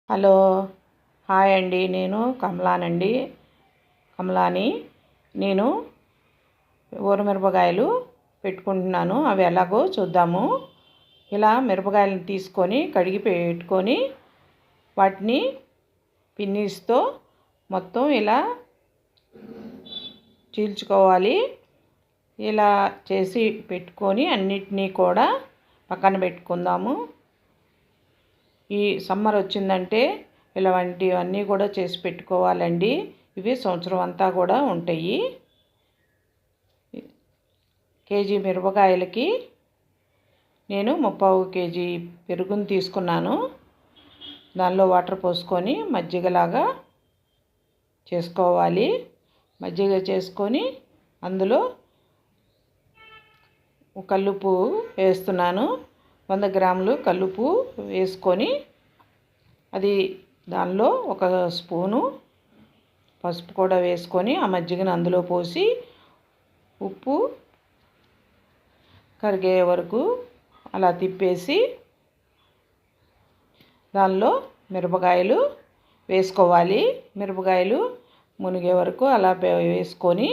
Hello, hi అండి. నేను కమలాని. నేను ఊరమిరపకాయలు పెట్టుకుంటున్నాను. అవి ఎలాగో చూద్దాము. ఇలా మిరపకాయలను తీసుకొని కడిగి పెట్టుకొని వాటిని పిన్నీస్తో మొత్తం ఇలా చీల్చుకోవాలి. ఇలా చేసి పెట్టుకొని అన్నిటినీ కూడా పక్కన పెట్టుకుందాము. ఈ సమ్మర్ వచ్చిందంటే ఇలాంటివన్నీ కూడా చేసి పెట్టుకోవాలండి. ఇవి సంవత్సరం అంతా కూడా ఉంటాయి. కేజీ మిరపకాయలకి నేను 3/4 కేజీ పెరుగుని తీసుకున్నాను. దానిలో వాటర్ పోసుకొని మజ్జిగలాగా చేసుకోవాలి. మజ్జిగ చేసుకొని అందులో కల్లుప్పు వేస్తున్నాను. 100 గ్రాములు కల్లుప్పు వేసుకొని దానిలో 1 స్పూను పసుపు కూడా వేసుకొని ఆ మజ్జిగను అందులో పోసి ఉప్పు కరిగే వరకు అలా తిప్పేసి దానిలో మిరపకాయలు వేసుకోవాలి. మిరపకాయలు మునిగే వరకు అలా వేసుకొని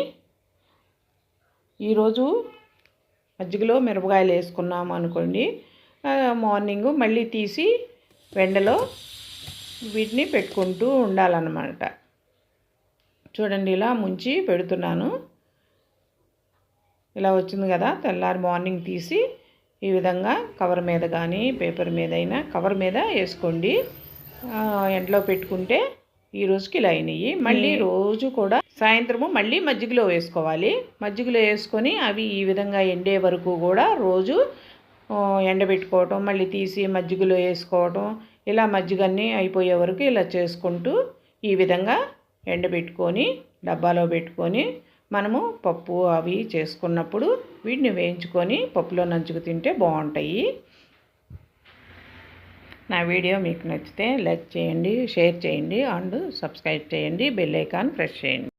ఈరోజు మజ్జిగలో మిరపకాయలు వేసుకున్నాము అనుకోండి, మార్నింగ్ మళ్ళీ తీసి ఎండలో వీటిని పెట్టుకుంటూ ఉండాలన్నమాట. చూడండి, ఇలా ముంచి పెడుతున్నాను. ఇలా వచ్చింది కదా. తెల్లారి మార్నింగ్ తీసి ఈ విధంగా కవర్ మీద కానీ పేపర్ మీద అయినా కవర్ మీద వేసుకోండి. ఎండలో పెట్టుకుంటే ఈ రోజుకి ఇలా అయినాయి. మళ్ళీ రోజు కూడా సాయంత్రము మళ్ళీ మజ్జిగలో వేసుకోవాలి. మజ్జిగలో వేసుకొని అవి ఈ విధంగా ఎండే వరకు కూడా రోజు ఎండబెట్టుకోవటం, మళ్ళీ తీసి మజ్జిగలో వేసుకోవటం, ఇలా మజ్జిగన్నీ అయిపోయే వరకు ఇలా చేసుకుంటూ ఈ విధంగా ఎండబెట్టుకొని డబ్బాలో పెట్టుకొని మనము పప్పు అవి చేసుకున్నప్పుడు వీటిని వేయించుకొని పప్పులో నంచుకు తింటే బాగుంటాయి. నా వీడియో మీకు నచ్చితే లైక్ చేయండి, షేర్ చేయండి అండ్ సబ్స్క్రైబ్ చేయండి. బెల్ ఐకాన్ ప్రెస్ చేయండి.